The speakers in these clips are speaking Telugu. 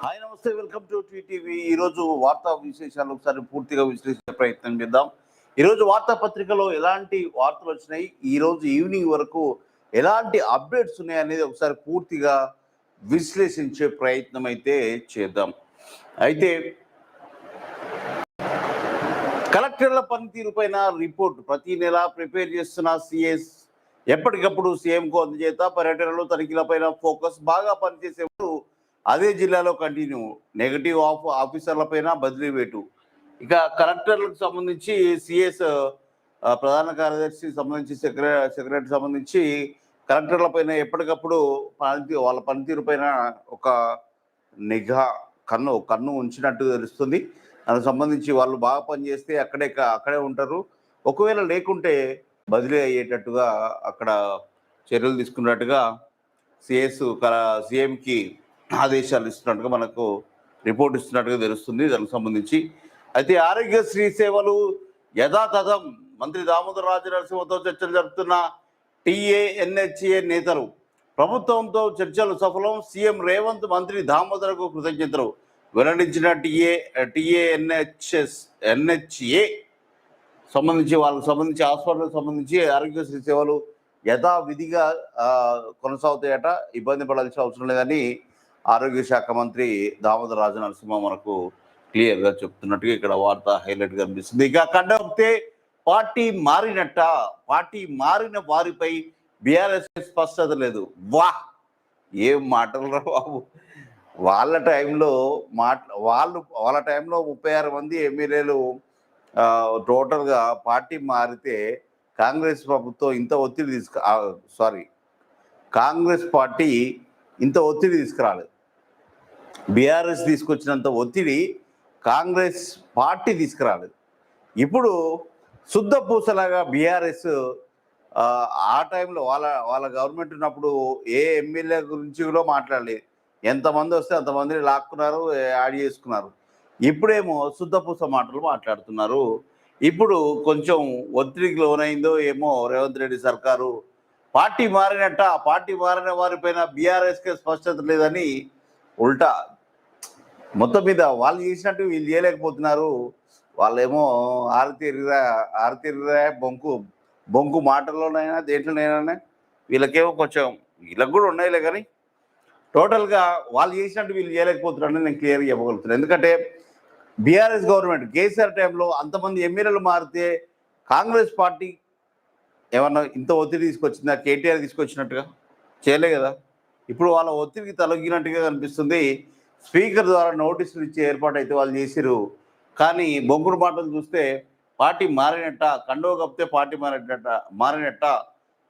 హాయ్ నమస్తే, వెల్కమ్ టు టీటీవీ. ఈరోజు వార్తా విశేషాలు ఒకసారి పూర్తిగా విశ్లేషించే ప్రయత్నం చేద్దాం. ఈరోజు వార్తాపత్రికలో ఎలాంటి వార్తలు వచ్చినాయి, ఈరోజు ఈవినింగ్ వరకు ఎలాంటి అప్డేట్స్ ఉన్నాయి అనేది ఒకసారి పూర్తిగా విశ్లేషించే ప్రయత్నం అయితే చేద్దాం. అయితే కలెక్టర్ల పనితీరు పైన రిపోర్ట్ ప్రతి నెల ప్రిపేర్ చేస్తున్న సిఎస్ ఎప్పటికప్పుడు సీఎంకు అందజేత పర్యటనలు తనిఖీలపైన ఫోకస్. బాగా పనిచేసేవారు అదే జిల్లాలో కంటిన్యూ. నెగటివ్ ఆఫీసర్లపైన బదిలీ వేటు. ఇక కలెక్టర్లకు సంబంధించి సిఎస్ ప్రధాన కార్యదర్శి సంబంధించి సెక్రటరీ సంబంధించి కలెక్టర్లపైన ఎప్పటికప్పుడు వాళ్ళ పనితీరు పైన ఒక నిఘా కన్ను ఉంచినట్టు తెలుస్తుంది. దానికి సంబంధించి వాళ్ళు బాగా పనిచేస్తే అక్కడే ఉంటారు. ఒకవేళ లేకుంటే బదిలీ అయ్యేటట్టుగా అక్కడ చర్యలు తీసుకున్నట్టుగా సీఎంకి ఆదేశాలు ఇస్తున్నట్టుగా మనకు రిపోర్ట్ ఇస్తున్నట్టుగా తెలుస్తుంది. దానికి సంబంధించి అయితే ఆరోగ్యశ్రీ సేవలు యథాతథం. మంత్రి దామోదర్ రాజనరసింహతో చర్చలు జరుపుతున్న టీఏఎన్హెచ్ఏ నేతలు. ప్రభుత్వంతో చర్చలు సఫలం. సీఎం రేవంత్ మంత్రి దామోదర్కు కృతజ్ఞతలు వెల్లడించిన టీఏఎన్హెచ్ఏ సంబంధించి వాళ్ళకు సంబంధించి హాస్పిటల్కి సంబంధించి ఆరోగ్యశ్రీ సేవలు యథావిధిగా కొనసాగుతాయట. ఇబ్బంది పడాల్సిన అవసరం లేదని ఆరోగ్య శాఖ మంత్రి దామోదర్ రాజనరసింహ మనకు క్లియర్గా చెప్తున్నట్టుగా ఇక్కడ వార్త హైలైట్ కనిపిస్తుంది. ఇక కండక్తే పార్టీ మారిన వారిపై బీఆర్ఎస్ స్పష్టత లేదు. ఏం మాటలు రా బాబు. వాళ్ళ టైంలో 36 మంది ఎమ్మెల్యేలు టోటల్గా పార్టీ మారితే కాంగ్రెస్ ప్రభుత్వం ఇంత ఒత్తిడి కాంగ్రెస్ పార్టీ ఇంత ఒత్తిడి తీసుకురాలేదు. బీఆర్ఎస్ తీసుకొచ్చినంత ఒత్తిడి కాంగ్రెస్ పార్టీ తీసుకురాలేదు. ఇప్పుడు శుద్ధ పూసలాగా బీఆర్ఎస్ ఆ టైంలో వాళ్ళ గవర్నమెంట్ ఉన్నప్పుడు ఏ ఎమ్మెల్యే గురించి కూడా మాట్లాడలేదు. ఎంతమంది వస్తే అంతమందిని లాక్కున్నారు, యాడ్ చేసుకున్నారు. ఇప్పుడేమో శుద్ధపూస మాటలు మాట్లాడుతున్నారు. ఇప్పుడు కొంచెం ఒత్తిడికి లోనైందో ఏమో రేవంత్ రెడ్డి సర్కారు. పార్టీ మారిన వారిపైన బీఆర్ఎస్కే స్పష్టత లేదని ఉల్టా మొత్తం మీద వాళ్ళు చేసినట్టు వీళ్ళు చేయలేకపోతున్నారు. వాళ్ళేమో ఆరతీరిరా బొంకు మాటల్లోనైనా దేంట్లోనైనా వీళ్ళకేమో కొంచెం వీళ్ళకి కూడా ఉన్నాయిలే, కానీ టోటల్గా వాళ్ళు చేసినట్టు వీళ్ళు చేయలేకపోతున్నారని నేను క్లియర్గా చెప్పగలుగుతున్నాను. ఎందుకంటే బీఆర్ఎస్ గవర్నమెంట్ కేసీఆర్ టైంలో అంతమంది ఎమ్మెల్యేలు మారితే కాంగ్రెస్ పార్టీ ఏమన్నా ఇంత ఒత్తిడి తీసుకొచ్చిందా? కేటీఆర్ తీసుకొచ్చినట్టుగా చేయలే కదా. ఇప్పుడు వాళ్ళ ఒత్తిడికి తలొగ్గినట్టుగా కనిపిస్తుంది. స్పీకర్ ద్వారా నోటీసులు ఇచ్చే ఏర్పాటు అయితే వాళ్ళు చేసిరు. కానీ బొంగుడు మాటలు చూస్తే పార్టీ మారినట్ట, కండువ కప్పితే పార్టీ మారినట్ట.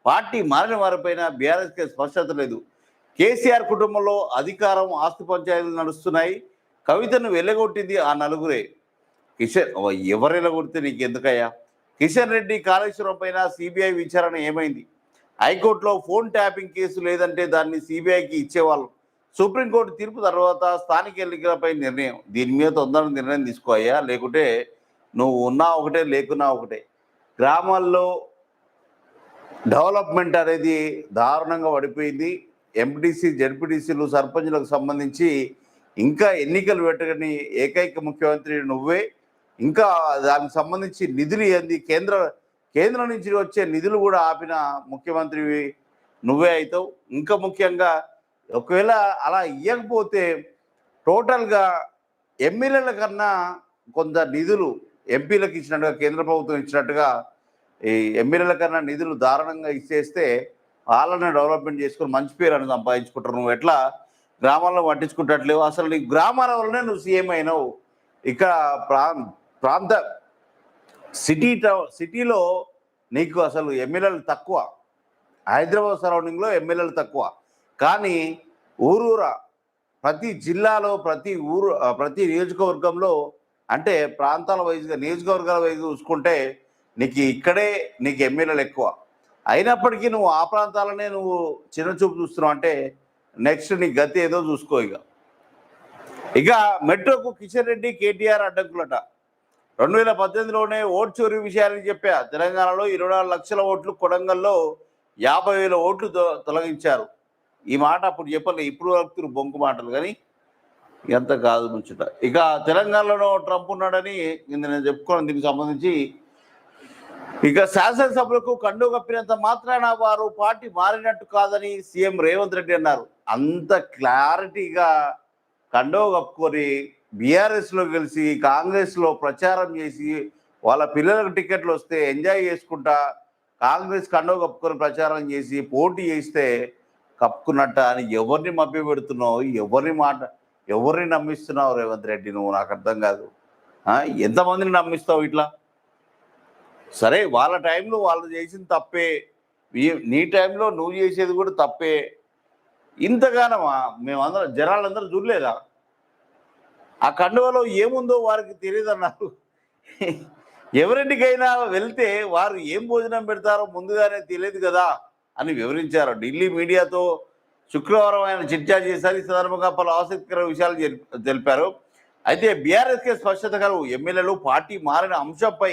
పార్టీ మారిన వారిపైన బీఆర్ఎస్కి స్పష్టత లేదు. కేసీఆర్ కుటుంబంలో అధికారం, ఆస్తి పంచాయతీలు నడుస్తున్నాయి. కవితను వెళ్ళగొట్టింది ఆ నలుగురే. ఎవరు వెళ్ళగొడితే నీకు ఎందుకయ్యా? కిషన్ రెడ్డి కాళేశ్వరం పైన సిబిఐ విచారణ ఏమైంది? హైకోర్టులో ఫోన్ ట్యాపింగ్ కేసు లేదంటే దాన్ని సిబిఐకి ఇచ్చేవాళ్ళు. సుప్రీంకోర్టు తీర్పు తర్వాత స్థానిక ఎన్నికలపై నిర్ణయం. దీని మీద తొందరగా నిర్ణయం తీసుకోయ్యా, లేకుంటే నువ్వు ఉన్నా ఒకటే లేకున్నా ఒకటే. గ్రామాల్లో డెవలప్మెంట్ అనేది దారుణంగా పడిపోయింది. ఎంపీటీసీ, జడ్పీటీసీలు, సర్పంచ్లకు సంబంధించి ఇంకా ఎన్నికలు పెట్టని ఏకైక ముఖ్యమంత్రి నువ్వే. ఇంకా దానికి సంబంధించి నిధులు ఏంది, కేంద్రం నుంచి వచ్చే నిధులు కూడా ఆపిన ముఖ్యమంత్రివి నువ్వే అవుతావు. ఇంకా ముఖ్యంగా ఒకవేళ అలా ఇవ్వకపోతే టోటల్గా ఎమ్మెల్యేల కన్నా కొంత నిధులు ఎంపీలకు ఇచ్చినట్టుగా, కేంద్ర ప్రభుత్వం ఇచ్చినట్టుగా ఈ ఎమ్మెల్యేల కన్నా నిధులు దారుణంగా ఇచ్చేస్తే వాళ్ళని డెవలప్మెంట్ చేసుకొని మంచి పేరు అని సంపాదించుకుంటారు. నువ్వు ఎట్లా గ్రామాల్లో పట్టించుకుంటట్లేవు. అసలు నీ గ్రామాల వల్లనే నువ్వు సీఎం అయినావు. ఇక్కడ ప్రాంత సిటీలో నీకు అసలు ఎమ్మెల్యేలు తక్కువ. హైదరాబాద్ సరౌండింగ్లో ఎమ్మెల్యేలు తక్కువ. కానీ ఊరూరా ప్రతి జిల్లాలో ప్రతి నియోజకవర్గంలో అంటే ప్రాంతాల వైజ్గా, నియోజకవర్గాల వైజ్గా చూసుకుంటే నీకు ఎమ్మెల్యేలు ఎక్కువ. అయినప్పటికీ నువ్వు ఆ ప్రాంతాలనే నువ్వు చిన్న చూపు చూస్తున్నావు అంటే నెక్స్ట్ నీ గతి ఏదో చూసుకో. ఇక మెట్రోకు కిషన్ రెడ్డి, కేటీఆర్ అడ్డంకులట. 2018లోనే ఓట్ చోరీ విషయాన్ని చెప్పా. తెలంగాణలో 24 లక్షల ఓట్లు, కొడంగల్లో 50,000 ఓట్లు తొలగించారు. ఈ మాట అప్పుడు చెప్పలే, ఇప్పుడు వరకు బొంకు మాటలు. కానీ ఎంత కాదు ముచ్చట. ఇక తెలంగాణలో ట్రంప్ ఉన్నాడని నేను చెప్పుకోను. దీనికి సంబంధించి ఇక శాసనసభలకు కండు కప్పినంత మాత్రాన వారు పార్టీ మారినట్టు కాదని సీఎం రేవంత్ రెడ్డి అన్నారు. అంత క్లారిటీగా కండో కప్పుకొని బీఆర్ఎస్లో కలిసి కాంగ్రెస్లో ప్రచారం చేసి వాళ్ళ పిల్లలకు టికెట్లు వస్తే ఎంజాయ్ చేసుకుంటా కాంగ్రెస్ కండో కప్పుకొని ప్రచారం చేసి పోటీ చేస్తే కప్పుకున్నట్ట అని ఎవరిని మభ్య పెడుతున్నావు? ఎవరిని నమ్మిస్తున్నావు రేవంత్ రెడ్డి? నువ్వు నాకు అర్థం కాదు. ఎంతమందిని నమ్మిస్తావు ఇట్లా? సరే, వాళ్ళ టైంలో వాళ్ళు చేసింది తప్పే, నీ టైంలో నువ్వు చేసేది కూడా తప్పే. ఇంతగానమా మేమందరం జనాలందరూ చూడలేదా? ఆ కండువలో ఏముందో వారికి తెలియదు అన్నారు. ఎవరింటికైనా వెళ్తే వారు ఏం భోజనం పెడతారో ముందుగానే తెలియదు కదా అని వివరించారు. ఢిల్లీ మీడియాతో శుక్రవారం ఆయన చర్చ చేశారు. ఈ సందర్భంగా పలు ఆసక్తికర విషయాలు తెలిపారు. అయితే బీఆర్ఎస్కే స్పష్టత కలవు. ఎమ్మెల్యేలు పార్టీ మారిన అంశంపై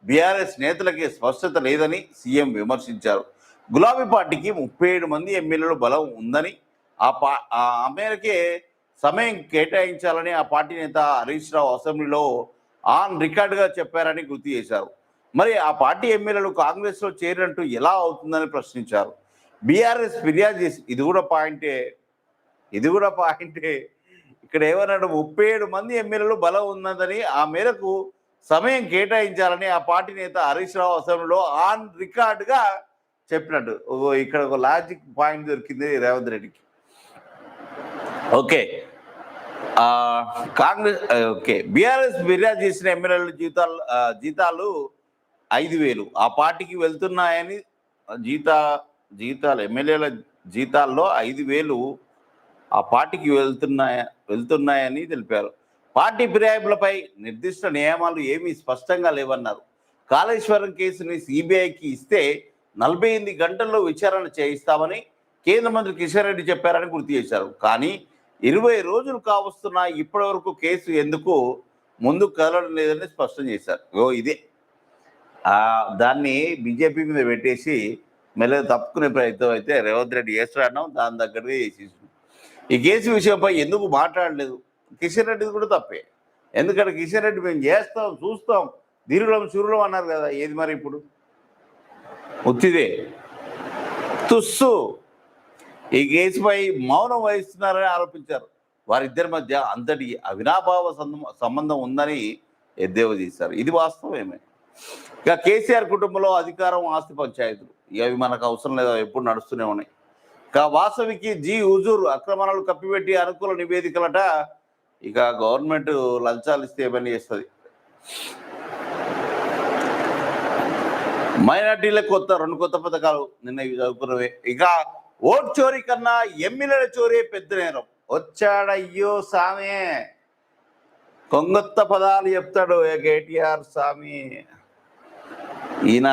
బీఆర్ఎస్ నేతలకే స్పష్టత లేదని సీఎం విమర్శించారు. గులాబీ పార్టీకి 37 మంది ఎమ్మెల్యేలు బలం ఉందని ఆ మేరకే సమయం కేటాయించాలని ఆ పార్టీ నేత హరీష్ రావు అసెంబ్లీలో ఆన్ రికార్డుగా చెప్పారని గుర్తు చేశారు. మరి ఆ పార్టీ ఎమ్మెల్యేలు కాంగ్రెస్లో చేరినట్టు ఎలా అవుతుందని ప్రశ్నించారు. బీఆర్ఎస్ ఫిర్యాదు చేసి ఇది కూడా పాయింటే. ఇక్కడ ఏమన్నాడు? 37 మంది ఎమ్మెల్యేలు బలం ఉన్నదని ఆ మేరకు సమయం కేటాయించాలని ఆ పార్టీ నేత హరీష్ రావు అసెంబ్లీలో ఆన్ రికార్డుగా చెప్పినట్టు. ఇక్కడ ఒక లాజిక్ పాయింట్ దొరికింది రేవంత్ రెడ్డికి. ఓకే, బీఆర్ఎస్ ఫిర్యాదు చేసిన ఎమ్మెల్యేల జీతాలు 5,000 ఆ పార్టీకి వెళ్తున్నాయని జీతాలు ఎమ్మెల్యేల జీతాల్లో 5,000 ఆ పార్టీకి వెళ్తున్నాయని తెలిపారు. పార్టీ ఫిర్యాదులపై నిర్దిష్ట నియమాలు ఏమీ స్పష్టంగా లేవన్నారు. కాళేశ్వరం కేసుని సిబిఐకి ఇస్తే 48 గంటల్లో విచారణ చేయిస్తామని కేంద్ర మంత్రి కిషన్ రెడ్డి చెప్పారని గుర్తు చేశారు. కానీ 20 రోజులు కావస్తున్నా ఇప్పటి వరకు కేసు ఎందుకు ముందుకు కదలడం లేదని స్పష్టం చేశారు. ఇదే దాన్ని బీజేపీ మీద పెట్టేసి మెల్లగా తప్పుకునే ప్రయత్నం అయితే రేవంత్ రెడ్డి చేస్తాడన్నాం. దాని దగ్గరగా చేసేసి ఈ కేసు విషయంపై ఎందుకు మాట్లాడలేదు? కిషన్ రెడ్డిది కూడా తప్పే. ఎందుకంటే కిషన్ రెడ్డి మేము చేస్తాం, చూస్తాం, ధీరులం శూరులం అన్నారు కదా. ఏది మరి ఇప్పుడు? ఉత్తిదే తుస్సు. ఈ కేసుపై మౌనం వహిస్తున్నారని ఆరోపించారు. వారిద్దరి మధ్య అంతటి అవినాభావ సంబంధం ఉందని ఎద్దేవా చేశారు. ఇది వాస్తవమే. ఇక కేసీఆర్ కుటుంబంలో అధికారం, ఆస్తి పంచాయతీలు ఇవి మనకు అవసరం లేదా, ఎప్పుడు నడుస్తూనే ఉన్నాయి. ఇక వాసవికి హుజూర్ అక్రమాలు కప్పిపెట్టి అనుకూల నివేదికలట. ఇక గవర్నమెంట్ లంచాలు ఇస్తే ఏమని చేస్తుంది. మైనార్టీలకు 2 కొత్త పథకాలు నిన్న చదువుకున్నవే. ఇక ఓట్ చోరీ కన్నా ఎమ్మెల్యేల చోరీ పెద్ద నేరం. వచ్చాడయ్యో సామి, కొంగొత్త పదాలు చెప్తాడు కేటీఆర్ స్వామి. ఈయన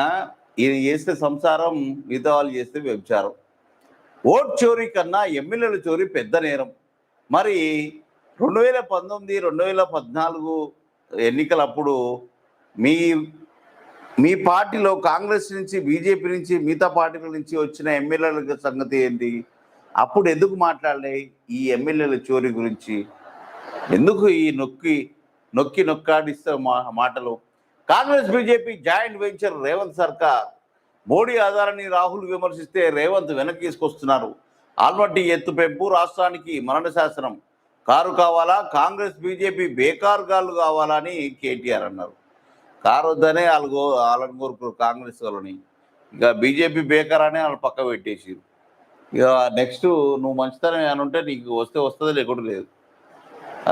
చేస్తే సంసారం, మిగతా వాళ్ళు చేస్తే వ్యభిచారం. ఓట్ చోరీ కన్నా ఎమ్మెల్యేల చోరీ పెద్ద నేరం. మరి 2019, 2014 ఎన్నికలప్పుడు మీ పార్టీలో కాంగ్రెస్ నుంచి, బీజేపీ నుంచి, మిగతా పార్టీల నుంచి వచ్చిన ఎమ్మెల్యేల సంగతి ఏంటి? అప్పుడు ఎందుకు మాట్లాడలే ఈ ఎమ్మెల్యేల చోరీ గురించి? ఎందుకు ఈ నొక్కాడిస్తే మాటలు? Congress BJP joint venture Revanth సర్కార్. మోడీ ఆధారాన్ని రాహుల్ విమర్శిస్తే రేవంత్ వెనక్కి తీసుకొస్తున్నారు. ఆల్మట్టి ఎత్తు పెంపు, రాష్ట్రానికి మరణ శాసనం. కారు కావాలా? కాంగ్రెస్ బీజేపీ బేకారుగాళ్ళు కావాలా అని కేటీఆర్ అన్నారు. కారు వద్దనే వాళ్ళని కోరుకున్నారు కాంగ్రెస్ వాళ్ళని. ఇక బీజేపీ బేకార్ అని వాళ్ళు పక్క పెట్టేసి, ఇక నెక్స్ట్ నువ్వు మంచితనం అని ఉంటే నీకు వస్తే వస్తుంది, లేకుండా లేదు.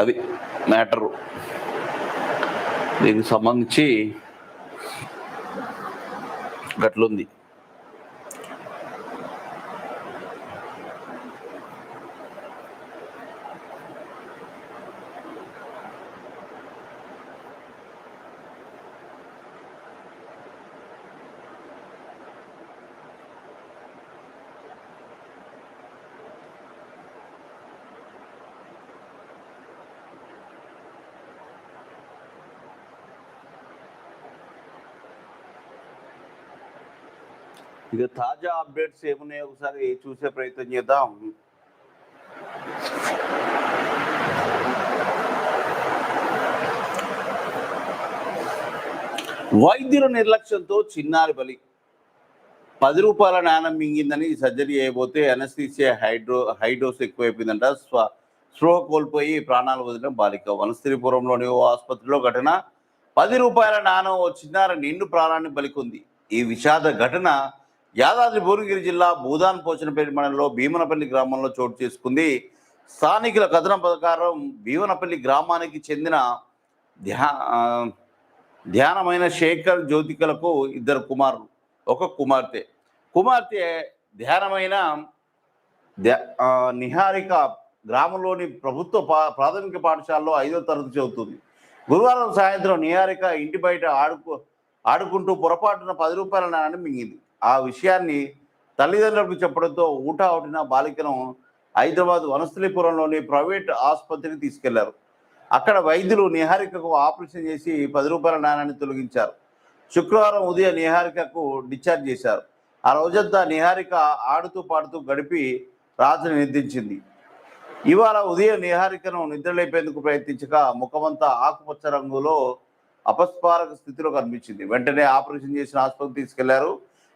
అది మ్యాటరు. దీనికి సంబంధించి గట్లుంది. ఇక తాజా అప్డేట్స్ ఏమున్నాయో ఒకసారి చూసే ప్రయత్నం చేద్దాం. వైద్యుల నిర్లక్ష్యంతో చిన్నారి బలి. 10 రూపాయల నాణం మింగిందని సర్జరీ చేయబోతే అనస్థీసియా హైడోస్ ఎక్కువైపోయిందంట. స్పృహ కోల్పోయి ప్రాణాలు వదిలిన బాలిక. వనస్థిరిపురంలోని ఓ ఆసుపత్రిలో ఘటన. 10 రూపాయల నాణం ఓ చిన్నారి నిండు ప్రాణాన్ని బలికొంది. ఈ విషాద ఘటన యాదాద్రి భువనగిరి జిల్లా భూదాన్ పోచనపల్లి మండలంలో భీమనపల్లి గ్రామంలో చోటు చేసుకుంది. స్థానికుల కథనం ప్రకారం భీమనపల్లి గ్రామానికి చెందిన ధ్యానమైన శేఖర్ జ్యోతికలకు 2 కుమారులు, 1 కుమార్తె. కుమార్తె ధ్యానమైన నిహారిక గ్రామంలోని ప్రభుత్వ ప్రాథమిక పాఠశాలలో 5వ తరగతి చదువుతుంది. గురువారం సాయంత్రం నిహారిక ఇంటి బయట ఆడుకుంటూ పొరపాటున 10 రూపాయల నాణ్యాన్ని మింగింది. ఆ విషయాన్ని తల్లిదండ్రులకు చెప్పడంతో ఊటావుటిన బాలికను హైదరాబాద్ వనస్థలిపురంలోని ప్రైవేట్ ఆసుపత్రికి తీసుకెళ్లారు. అక్కడ వైద్యులు నిహారికకు ఆపరేషన్ చేసి 10 రూపాయల నాణ్యాన్ని తొలగించారు. శుక్రవారం ఉదయం నిహారికకు డిశ్చార్జ్ చేశారు. ఆ రోజంతా నిహారిక ఆడుతూ పాడుతూ గడిపి రాత్రి నిద్రించింది. ఇవాళ ఉదయం నిహారికను నిద్రలేపేందుకు ప్రయత్నించగా ముఖమంతా ఆకుపచ్చ రంగులో అపస్మారక స్థితిలో కనిపించింది. వెంటనే ఆపరేషన్ చేసిన ఆసుపత్రికి తీసుకెళ్లారు.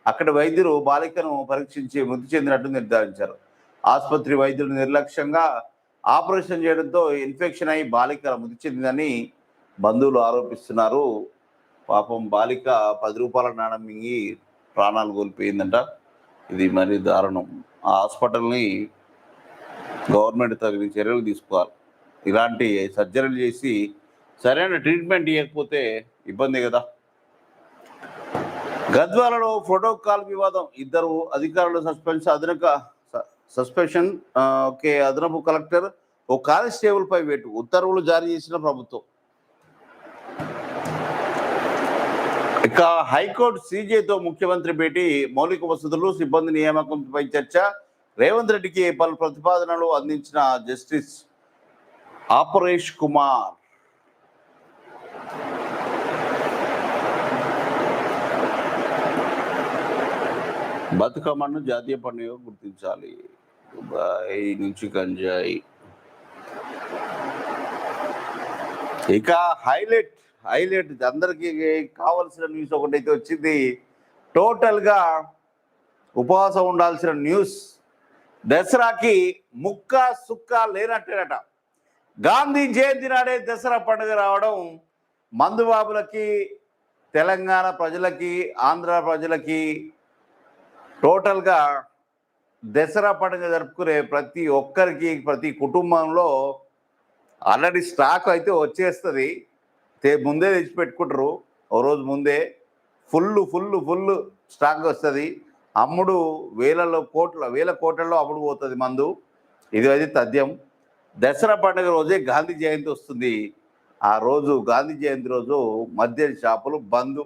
అక్కడ వైద్యులు బాలికను పరీక్షించి మృతి చెందినట్టు నిర్ధారించారు. ఆసుపత్రి వైద్యులు నిర్లక్ష్యంగా ఆపరేషన్ చేయడంతో ఇన్ఫెక్షన్ అయి బాలిక మృతి చెందిందని బంధువులు ఆరోపిస్తున్నారు. పాపం బాలిక 10 రూపాయల నాణ్యం మింగి ప్రాణాలు కోల్పోయిందంట. ఇది మరీ దారుణం. ఆ హాస్పిటల్ని గవర్నమెంట్ తగిన చర్యలు తీసుకోవాలి. ఇలాంటి సర్జరీలు చేసి సరైన ట్రీట్మెంట్ ఇవ్వకపోతే ఇబ్బంది కదా. గద్వాలలో ఫోటో కాల్ వివాదం. 2 అధికారులు సస్పెన్షన్. అదనపు కలెక్టర్, ఓ కానిస్టేబుల్ పై వేటు. ఉత్తర్వులు జారీ చేసిన ప్రభుత్వం. ఇక హైకోర్టు సీజేతో ముఖ్యమంత్రి భేటీ. మౌలిక వసతులు, సిబ్బంది నియామకంపై చర్చ. రేవంత్ రెడ్డికి పలు ప్రతిపాదనలు అందించిన జస్టిస్ ఆపరేష్ కుమార్. బతుకమ్మను జాతీయ పండుగ గుర్తించాలి. దుబాయ్ నుంచి గంజాయి. ఇక హైలైట్ అందరికీ కావాల్సిన న్యూస్ ఒకటైతే వచ్చింది. టోటల్గా ఉపవాసం ఉండాల్సిన న్యూస్. దసరాకి ముక్క సుక్క లేనట్టేనట. గాంధీ జయంతి నాడే దసరా పండుగ రావడం మందుబాబులకి, తెలంగాణ ప్రజలకి, ఆంధ్ర ప్రజలకి టోటల్గా దసరా పండుగ జరుపుకునే ప్రతి ఒక్కరికి, ప్రతి కుటుంబంలో ఆల్రెడీ స్టాక్ అయితే వచ్చేస్తుంది. ముందే తెచ్చిపెట్టుకుంటారు. ఓ రోజు ముందే ఫుల్ స్టాక్ వస్తుంది. అమ్ముడు వేల కోట్లలో అమ్ముడు పోతుంది మందు. ఇది అది తథ్యం. దసరా పండుగ రోజే గాంధీ జయంతి వస్తుంది. ఆ రోజు గాంధీ జయంతి రోజు మద్యం షాపులు బంద్.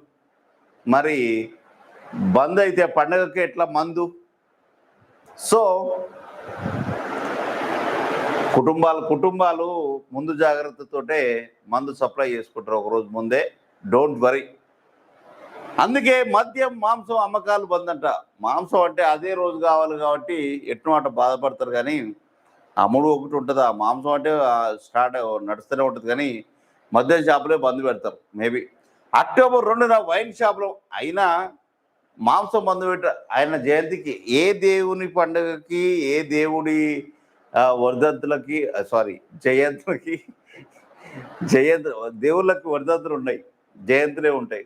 మరి బంద్ అయితే పండుగకి ఎట్లా మందు? సో కుటుంబాలు ముందు జాగ్రత్తతోటే మందు సప్లై చేసుకుంటారు ఒకరోజు ముందే. Don't worry. అందుకే మద్యం, మాంసం అమ్మకాలు బంద్ అంట. మాంసం అంటే అదే రోజు కావాలి కాబట్టి ఎట్నమాట బాధపడతారు. కానీ అమ్ముడు ఒకటి ఉంటుంది. ఆ మాంసం అంటే స్టార్ట్ నడుస్తూనే ఉంటుంది. కానీ మద్యం షాపులే బంద్ పెడతారు. మేబీ అక్టోబర్ 2న వైన్ షాపులో అయినా మాంసం బంద్ పెట్టారు. ఆయన జయంతికి, ఏ దేవుని పండుగకి, ఏ దేవుడి వర్ధంతులకి, జయంతులకి, దేవుళ్ళకి వర్ధంతులు ఉన్నాయి, జయంతులే ఉంటాయి.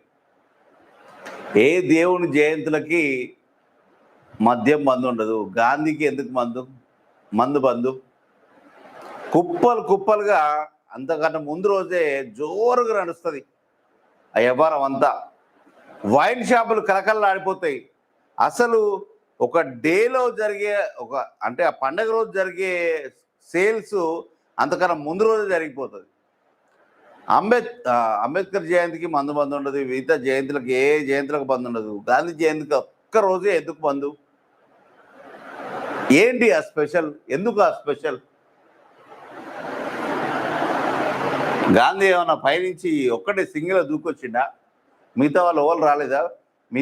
ఏ దేవుని జయంతులకి మద్యం బంద్ ఉండదు. గాంధీకి ఎందుకు మందు బంధు? కుప్పలుగా అంతకన్నా ముందు రోజే జోరుగా నడుస్తుంది ఆ వ్యాపారం అంతా. వైన్ షాపులు కలకల్లాడిపోతాయి. అసలు ఒక డేలో జరిగే అంటే ఆ పండగ రోజు జరిగే సేల్స్ అంతకన్నా ముందు రోజు జరిగిపోతుంది. అంబేద్కర్ జయంతికి మందు బంద్ ఉండదు. మిగతా జయంతులకు, ఏ జయంతులకు బంద్ ఉండదు. గాంధీ జయంతికి ఒక్క రోజే ఎందుకు బంద్? ఏంటి ఆ స్పెషల్? ఎందుకు ఆ స్పెషల్? గాంధీ ఏమన్నా పైనుంచి ఒక్కటే సింగిల్ దూకొచ్చిండా? మిగతా వాళ్ళు ఎవరు రాలేదా? మీ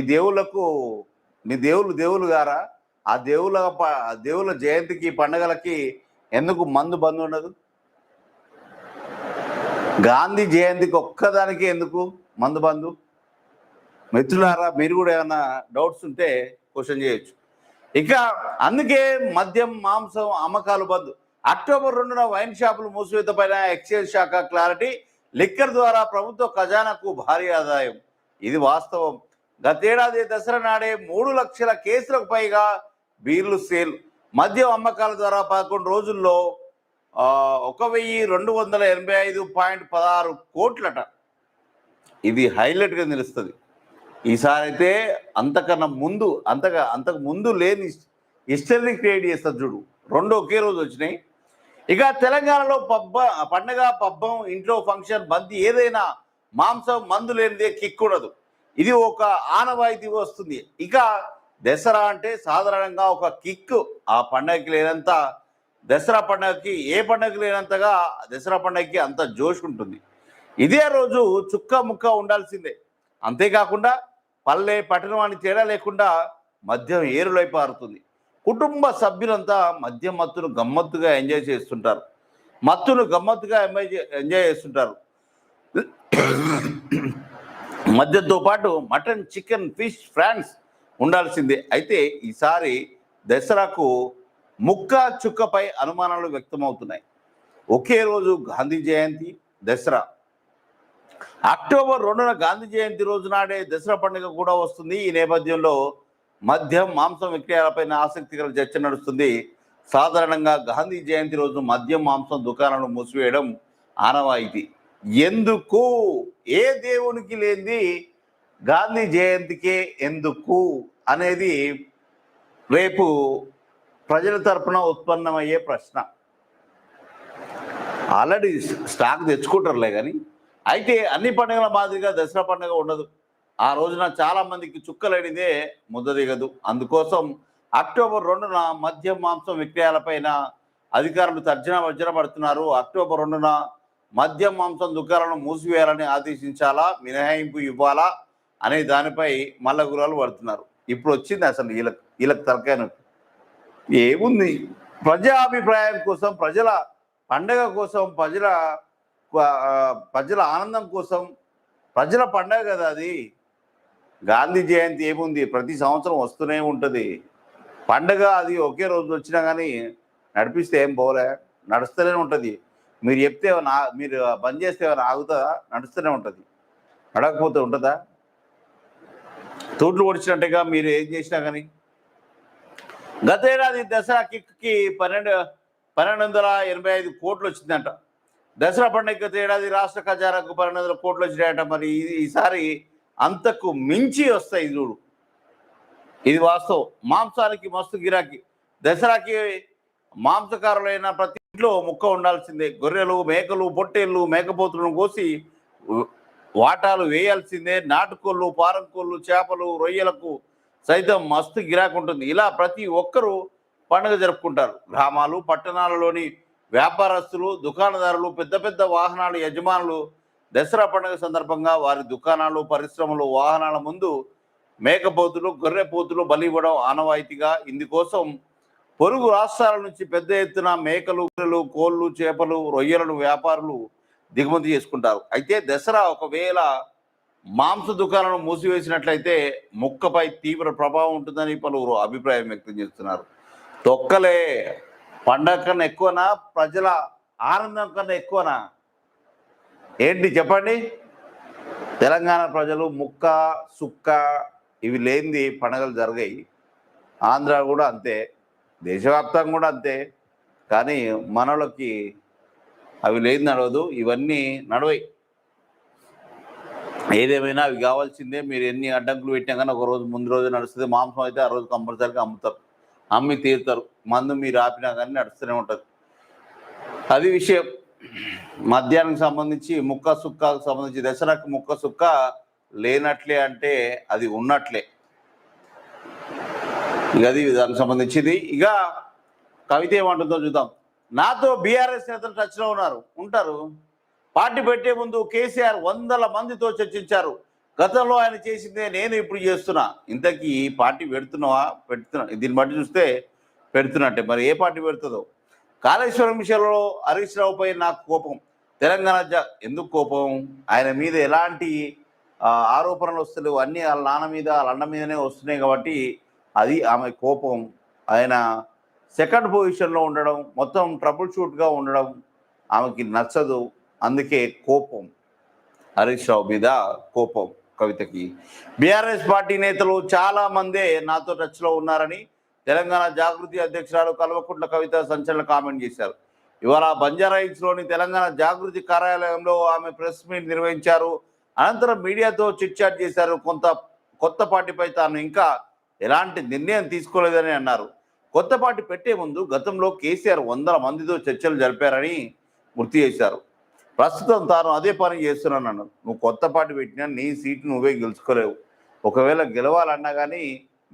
దేవుళ్ళు గారా? ఆ దేవుళ్ళ జయంతికి, పండగలకి ఎందుకు మందు బంద్ ఉండదు? గాంధీ జయంతికి ఒక్కదానికి ఎందుకు మందు బంధు? మిత్రులారా, మీరు కూడా ఏమైనా డౌట్స్ ఉంటే క్వశ్చన్ చేయొచ్చు. ఇక అందుకే మద్యం మాంసం అమ్మకాలు బంద్. అక్టోబర్ 2న వైన్ షాపులు మూసివేత పైన ఎక్సైజ్ శాఖ క్లారిటీ. లిక్కర్ ద్వారా ప్రభుత్వ ఖజానాకు భారీ ఆదాయం. ఇది వాస్తవం. గతేడాది దసరా నాడే 3 లక్షల కేసులకు పైగా బీర్లు సేల్. మద్యం అమ్మకాల ద్వారా 11 రోజుల్లో 1285.16 కోట్లట. ఇది హైలైట్గా నిలుస్తుంది. ఈసారి అయితే అంతకు ముందు లేని హిస్టరీని క్రియేట్ చేస్తారు చూడు. 2 ఒకే రోజు వచ్చినాయి. ఇక తెలంగాణలో పండగ పబ్బం, ఇంట్లో ఫంక్షన్, బంతి ఏదైనా మాంసం మందు లేనిదే కిక్ ఉండదు. ఇది ఒక ఆనవాయితీ వస్తుంది. ఇక దసరా అంటే సాధారణంగా ఒక కిక్. ఆ పండగకి లేనంత దసరా పండగకి, ఏ పండగకి లేనంతగా దసరా పండగకి అంత జోష్ ఉంటుంది. ఇదే రోజు చుక్క ముక్క ఉండాల్సిందే. అంతేకాకుండా పల్లె పట్టణం అని తేడా లేకుండా మద్యం ఏరులై పారుతుంది. కుటుంబ సభ్యులంతా మద్యం మత్తును గమ్మత్తుగా ఎంజాయ్ చేస్తుంటారు. మద్యంతో పాటు మటన్, చికెన్, ఫిష్, ఫ్రాన్స్ ఉండాల్సిందే. అయితే ఈసారి దసరాకు ముక్క చుక్కపై అనుమానాలు వ్యక్తమవుతున్నాయి. ఒకే రోజు గాంధీ జయంతి, దసరా. అక్టోబర్ 2న గాంధీ జయంతి రోజు నాడే దసరా పండుగ కూడా వస్తుంది. ఈ నేపథ్యంలో మద్యం మాంసం విక్రయాలపైన ఆసక్తికర చర్చ నడుస్తుంది. సాధారణంగా గాంధీ జయంతి రోజు మద్యం మాంసం దుకాణాలను మూసివేయడం ఆనవాయితీ. ఎందుకు? ఏ దేవునికి లేనిది గాంధీ జయంతికే ఎందుకు అనేది రేపు ప్రజల తరపున ఉత్పన్నమయ్యే ప్రశ్న. ఆల్రెడీ స్టాక్ తెచ్చుకుంటారులే కానీ, అయితే అన్ని పండుగల మాదిరిగా దసరా పండుగ ఉండదు. ఆ రోజున చాలా మందికి చుక్కలడిదే ముద్ద దిగదు. అందుకోసం అక్టోబర్ 2న మద్యం మాంసం విక్రయాలపైన అధికారులు తర్జన భర్జన పడుతున్నారు. అక్టోబర్ 2న మద్యం మాంసం దుకాణాలను మూసివేయాలని ఆదేశించాలా, మినహాయింపు ఇవ్వాలా అనే దానిపై మల్లగురాలు పడుతున్నారు. ఇప్పుడు వచ్చింది అసలు వీళ్ళకి తలకాయ నొప్పి. ఏముంది? ప్రజా అభిప్రాయం కోసం, ప్రజల పండగ కోసం, ప్రజల ఆనందం కోసం, ప్రజల పండగ కదా అది. గాంధీ జయంతి ఏముంది? ప్రతి సంవత్సరం వస్తూనే ఉంటుంది పండగ. అది ఒకే రోజు వచ్చినా కానీ నడిపిస్తే ఏం పోలే, నడుస్తూనే ఉంటుంది. మీరు చెప్తే మీరు బంద్ చేస్తే ఏమైనా ఆగుతుందా? నడుస్తూనే ఉంటుంది. నడకపోతే ఉంటుందా? తూట్లు పొడిచినట్టుగా మీరు ఏం చేసినా కానీ. గతేడాది దసరా కిక్కి 1285 కోట్లు వచ్చిందంట. దసరా పండుగ గత ఏడాది రాష్ట్ర ఖజానాకు 1200 కోట్లు వచ్చినాయట. మరి ఈసారి అంతకు మించి వస్తాయి చూడు. ఇది వాస్తవం. మాంసానికి మస్తు గిరాకీ. దసరాకి మాంసకారులైన ప్రతి ఇంట్లో ముక్క ఉండాల్సిందే. గొర్రెలు, మేకలు, పొట్టేళ్ళు, మేకపోతులను కోసి వాటాలు వేయాల్సిందే. నాటుకోళ్ళు, పారంకోళ్ళు, చేపలు, రొయ్యలకు సైతం మస్తు గిరాకీ ఉంటుంది. ఇలా ప్రతి ఒక్కరూ పండుగ జరుపుకుంటారు. గ్రామాలు, పట్టణాలలోని వ్యాపారస్తులు, దుకాణదారులు, పెద్ద పెద్ద వాహనాల యజమానులు దసరా పండుగ సందర్భంగా వారి దుకాణాలు, పరిశ్రమలు, వాహనాల ముందు మేకపోతులు, గొర్రెపోతులు బలి ఇవ్వడం ఆనవాయితీగా. ఇందుకోసం పొరుగు రాష్ట్రాల నుంచి పెద్ద ఎత్తున మేకలు, గొర్రెలు, కోళ్ళు, చేపలు, రొయ్యలను వ్యాపారులు దిగుమతి చేసుకుంటారు. అయితే దసరా ఒకవేళ మాంస దుకాణాలను మూసివేసినట్లయితే ముక్కపై తీవ్ర ప్రభావం ఉంటుందని పలువురు అభిప్రాయం వ్యక్తం చేస్తున్నారు. తొక్కలే పండగ కన్నా ఎక్కువనా? ప్రజల ఆనందం కన్నా ఎక్కువనా? ఏంటి చెప్పండి? తెలంగాణ ప్రజలు ముక్క సుక్క ఇవి లేనిది పండుగలు జరిగాయి. ఆంధ్ర కూడా అంతే, దేశవ్యాప్తంగా కూడా అంతే. కానీ మనలోకి అవి లేదు, నడవదు. ఇవన్నీ నడవయి. ఏదేమైనా అవి కావాల్సిందే. మీరు ఎన్ని అడ్డంకులు పెట్టినా కానీ ఒక రోజు ముందు రోజు నడుస్తుంది. మాంసం అయితే ఆ రోజు కంపల్సరీగా అమ్ముతారు, అమ్మి తీరుతారు. మందు మీరు ఆపినా కానీ నడుస్తూనే ఉంటుంది. అది విషయం. మద్యానికి సంబంధించి ముక్క సుక్కకు సంబంధించి దసరాకు ముక్క సుక్క లేనట్లే అంటే అది ఉన్నట్లే. ఇక అది దానికి సంబంధించింది. ఇక కవిత ఏమంటుందో చూద్దాం. నాతో బీఆర్ఎస్ నేతలు టచ్లో ఉంటారు. పార్టీ పెట్టే ముందు కేసీఆర్ 100 మందితో చర్చించారు. గతంలో ఆయన చేసిందే నేను ఇప్పుడు చేస్తున్నా. ఇంతకీ ఈ పార్టీ పెడుతున్నా? దీన్ని బట్టి చూస్తే పెడుతున్నట్టే. మరి ఏ పార్టీ పెడుతుందో? కాళేశ్వరం విషయంలో హరీష్ రావుపై నాకు కోపం. తెలంగాణ ఎందుకు కోపం? ఆయన మీద ఎలాంటి ఆరోపణలు వస్తలేవు, అన్నీ వాళ్ళ నాన్న మీద వాళ్ళ అన్న మీదనే వస్తున్నాయి. కాబట్టి అది ఆమె కోపం. ఆయన సెకండ్ పొజిషన్లో ఉండడం, మొత్తం ట్రబుల్ షూట్గా ఉండడం ఆమెకి నచ్చదు. అందుకే కోపం, హరీష్ రావు మీద కోపం కవితకి. బీఆర్ఎస్ పార్టీ నేతలు చాలా మందే నాతో టచ్లో ఉన్నారని తెలంగాణ జాగృతి అధ్యక్షురాలు కల్వకుంట్ల కవిత సంచలన కామెంట్ చేశారు. ఇవాళ బంజారాహిల్స్లోని తెలంగాణ జాగృతి కార్యాలయంలో ఆమె ప్రెస్ మీట్ నిర్వహించారు. అనంతరం మీడియాతో చిట్చాట్ చేశారు. కొత్త పార్టీపై తాను ఇంకా ఎలాంటి నిర్ణయం తీసుకోలేదని అన్నారు. కొత్త పార్టీ పెట్టే ముందు గతంలో కేసీఆర్ 100 మందితో చర్చలు జరిపారని గుర్తు చేశారు. ప్రస్తుతం తాను అదే పని చేస్తున్నాను. నువ్వు కొత్త పార్టీ పెట్టినా నీ సీటు నువ్వే గెలుచుకోలేవు. ఒకవేళ గెలవాలన్నా కానీ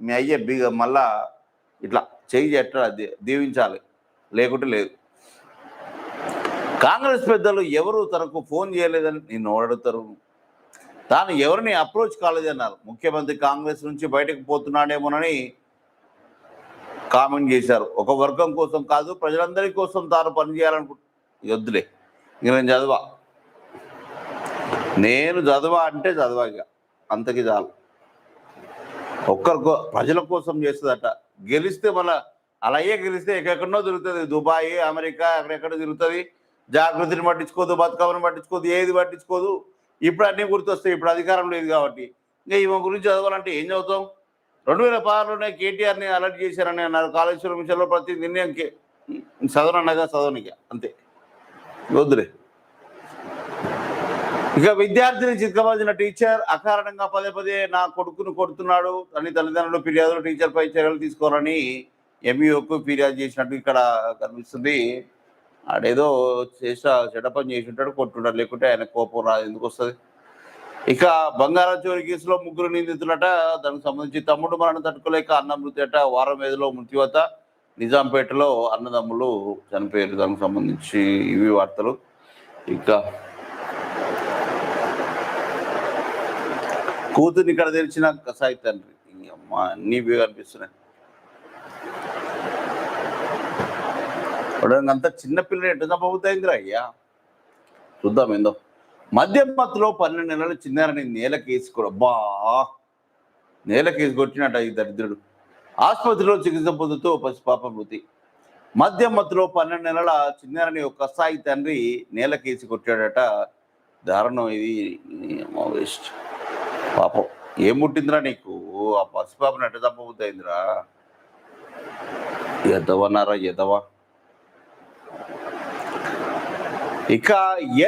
మీ అయ్యే మళ్ళా ఇట్లా చేయి ఎట్లా దీవించాలి, లేకుంటే లేదు. కాంగ్రెస్ పెద్దలు ఎవరు తనకు ఫోన్ చేయలేదని నిన్ను అడుగుతారు. తాను ఎవరిని అప్రోచ్ కాలేదన్నారు. ముఖ్యమంత్రి కాంగ్రెస్ నుంచి బయటకు పోతున్నాడేమోనని కామెంట్ చేశారు. ఒక వర్గం కోసం కాదు, ప్రజలందరి కోసం తాను వద్దులే, ఇక నేను చదవా అంటే చదవా, ఇక అంతకి చాలు. ప్రజల కోసం చేస్తుందట. గెలిస్తే మళ్ళీ అలాగే గెలిస్తే ఎక్కడెక్కడో తిరుగుతుంది, దుబాయ్, అమెరికా, ఎక్కడెక్కడో తిరుగుతుంది. జాగృతిని పట్టించుకోదు, బతుకమ్మని పట్టించుకోదు, ఏది పట్టించుకోదు. ఇప్పుడు అన్నీ గుర్తొస్తాయి. ఇప్పుడు అధికారం లేదు కాబట్టి. ఇంకా ఈమె గురించి చదవాలంటే ఏం చదువుతాం? 2016లోనే కేటీఆర్ని అలర్ట్ చేశారని అన్నారు. కాళేశ్వరం విషయంలో ప్రతి నిర్ణయం చదవనగా చదవనిక అంతే, వద్దులే. ఇక విద్యార్థిని చిత్కబాదిన టీచర్ అకారణంగా పదే నా కొడుకును కొడుతున్నాడు అని తల్లిదండ్రులు ఫిర్యాదులు టీచర్పై చర్యలు తీసుకోవాలని ఎంఈఓకు ఫిర్యాదు చేసినట్టు ఇక్కడ కనిపిస్తుంది. ఆడేదో చెడ్డ పని చేసి ఉంటాడు, కొట్టుంటాడు, లేకుంటే ఆయన కోపం రాదు, ఎందుకు వస్తుంది? ఇక బంగారం చోరీ కేసులో 3 నిందితులట. దానికి సంబంధించి తమ్ముడు మరణం తట్టుకోలేక అన్న మృతి అట. వారం వ్యవధిలో మృత్యువత. నిజాంపేటలో అన్నదమ్ములు చనిపోయారు. దానికి సంబంధించి ఇవి వార్తలు. ఇక కూతుర్ని ఇక్కడ తెరిచిన కసాయి తండ్రి. అమ్మ అన్నీ కనిపిస్తున్నాయి. అంతా చిన్నపిల్లలు ఎట్టు చంపబోతాయిందిరా అయ్యా. చూద్దాం ఏందో. మద్యం మత్తులో 12 నెలల చిన్నారని నేలకేసి కొట్టినట్ట ఈ దరిద్రుడు. ఆసుపత్రిలో చికిత్స పొందుతూ పసిపాప మృతి. మద్యం మత్తులో 12 నెలల చిన్నారని ఒక కసాయి తండ్రి నేలకేసి కొట్టాడట. దారుణం ఇది. వేస్ట్. పాపం ఏం ముట్టిందిరా నీకు? ఆ పసిపాపను ఎట్ట చంపబోతాయిందిరా? ఎదవన్నారా ఎదవా. ఇక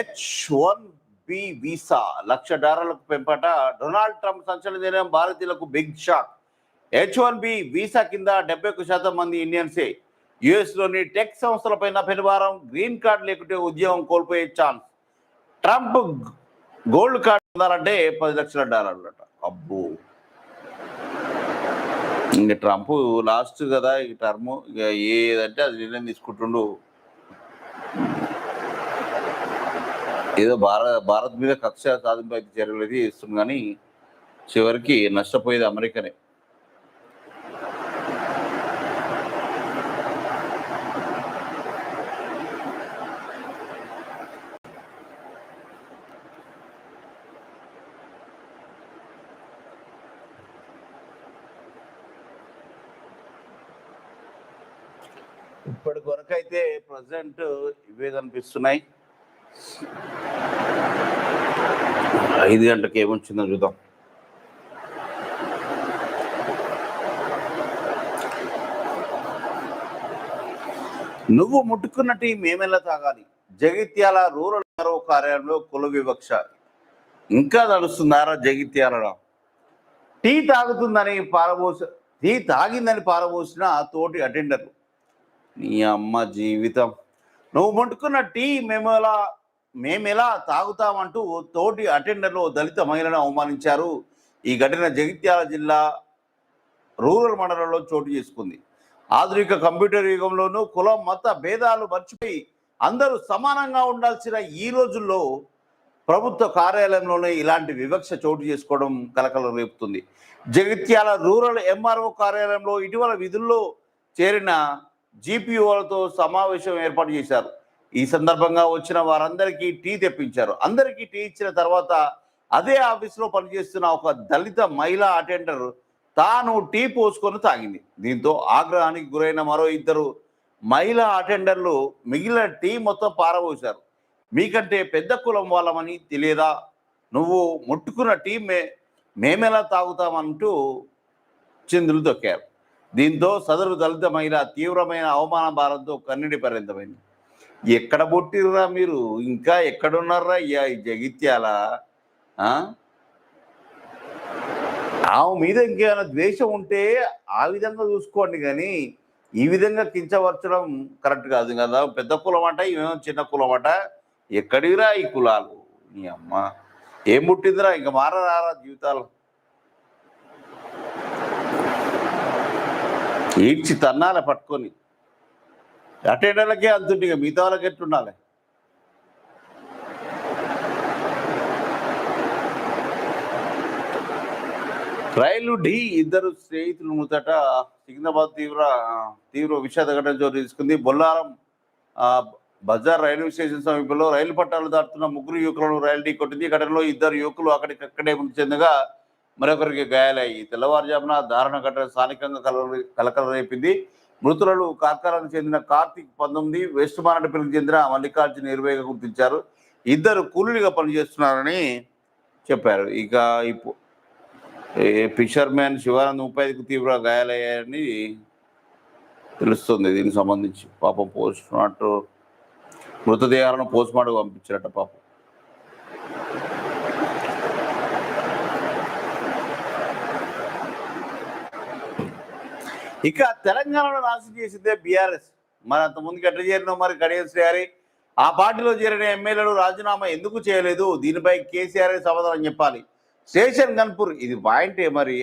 H-1B వీసా $1,00,000 పెంపట. డొనాల్డ్ ట్రంప్ సంచలన నిర్ణయం భారతీయులకు బిగ్ షాక్. H-1B వీసా కింద 71% మంది ఇండియన్సే యుఎస్లోని టెక్ సంస్థలపైన పెనుభారం. గ్రీన్ కార్డ్ లేకుంటే ఉద్యోగం కోల్పోయే ఛాన్స్. ట్రంప్ గోల్డ్ కార్డ్ పొందాలంటే $10 లక్షల అబ్బో. ఇంక ట్రంప్ లాస్ట్ కదా ఈ టర్మ్, ఇక ఏదంటే అది నిర్ణయం తీసుకుంటుండు. ఏదో భారత్ మీద కక్ష సాధింపు అయితే చర్యలు అయితే ఇస్తుంది, కానీ చివరికి నష్టపోయేది అమెరికానే. ఇప్పటి వరకు అయితే ప్రజెంట్ ఇవే కనిపిస్తున్నాయి. 5 గంటలకు ఏమొచ్చిందో చూద్దాం. నువ్వు ముట్టుకున్నట్టు మేమెలా తాగాలి. జగిత్యాల రూరల్ కార్యాలయంలో కుల వివక్ష ఇంకా నడుస్తున్నారా? జగిత్యాలలో టీ తాగిందని పారబోసిన తోటి అటెండర్లు. నీ అమ్మ జీవితం. నువ్వు ముట్టుకున్న టీ మేమెలా తాగుతామంటూ తోటి అటెండర్లు దళిత మహిళను అవమానించారు. ఈ ఘటన జగిత్యాల జిల్లా రూరల్ మండలంలో చోటు చేసుకుంది. ఆధునిక కంప్యూటర్ యుగంలోనూ కులం మత భేదాలు మర్చిపోయి అందరూ సమానంగా ఉండాల్సిన ఈ రోజుల్లో ప్రభుత్వ కార్యాలయంలోనే ఇలాంటి వివక్ష చోటు చేసుకోవడం కలకలం రేపుతుంది. జగిత్యాల రూరల్ ఎంఆర్ఓ కార్యాలయంలో ఇటీవల విధుల్లో చేరిన జీపీఓలతో సమావేశం ఏర్పాటు చేశారు. ఈ సందర్భంగా వచ్చిన వారందరికీ టీ తెప్పించారు. అందరికీ టీ ఇచ్చిన తర్వాత అదే ఆఫీసులో పనిచేస్తున్న ఒక దళిత మహిళా అటెండర్ తాను టీ పోసుకొని తాగింది. దీంతో ఆగ్రహానికి గురైన మరో ఇద్దరు మహిళా అటెండర్లు మిగిలిన టీ మొత్తం పారబోశారు. మీకంటే పెద్ద కులం వాళ్ళమని తెలియదా, నువ్వు ముట్టుకున్న టీ మేమెలా తాగుతామంటూ చిందులు తొక్కారు. దీంతో సదరు దళిత మహిళ తీవ్రమైన అవమాన భారంతో కన్నీటి పరిమితమైంది. ఎక్కడ పుట్టిర్రా మీరు, ఇంకా ఎక్కడున్నారా అయ్యా ఈ జగిత్యాల? ఆమె మీద ఇంకేమైనా ద్వేషం ఉంటే ఆ విధంగా చూసుకోండి, కానీ ఈ విధంగా కించపరచడం కరెక్ట్ కాదు కదా. పెద్ద కులం అంట, ఇవేమో చిన్న కులం అంట. ఎక్కడిరా ఈ కులాలు? నీ అమ్మ ఏం పుట్టిందిరా, ఇంకా మారరారా జీవితాలు? ఈడ్చి తన్నాలి పట్టుకొని. అటెండర్లకే అంతుంటే ఇక మిగతా వాళ్ళకి ఎట్లుండాలి? రైలు ఢీ ఇద్దరు స్నేహితులు మృతట. సికింద్రాబాద్ తీవ్ర విషాద ఘటన చోటు తీసుకుంది. బొల్లారం బజార్ రైల్వే స్టేషన్ సమీపంలో రైలు పట్టాలు దాటుతున్న ముగ్గురు యువకులను రైలు ఢీ కొట్టింది. ఈ ఘటనలో ఇద్దరు యువకులు అక్కడికక్కడే మృతి చెందగా మరొకరికి గాయాలయ్యి. తెల్లవారుజామున దారుణ ఘటన స్థానికంగా కలకల రేపింది. మృతులను కార్కరానికి చెందిన కార్తీక్ 19, వెస్ట్ మారడపల్లికి చెందిన మల్లికార్జున 20గా గుర్తించారు. ఇద్దరు కూలీలుగా పనిచేస్తున్నారని చెప్పారు. ఇక ఫిషర్ మ్యాన్ శివానంద్ 35కు తీవ్ర గాయాలయ్యాయని తెలుస్తుంది. దీనికి సంబంధించి పాపం మృతదేహాలను పోస్ట్మార్టం పంపించారట పాపం. ఇక తెలంగాణలో నాశనం చేసిందే బీఆర్ఎస్. మరి అంత ముందుకు ఎట్లా చేరినా మరి గడియల్ శ్రీహరి ఆ పార్టీలో చేరిన ఎమ్మెల్యేలు రాజీనామా ఎందుకు చేయలేదు? దీనిపై కేసీఆర్ సమాధానం చెప్పాలి. స్టేషన్ గన్పూర్ ఇది పాయింటే మరి.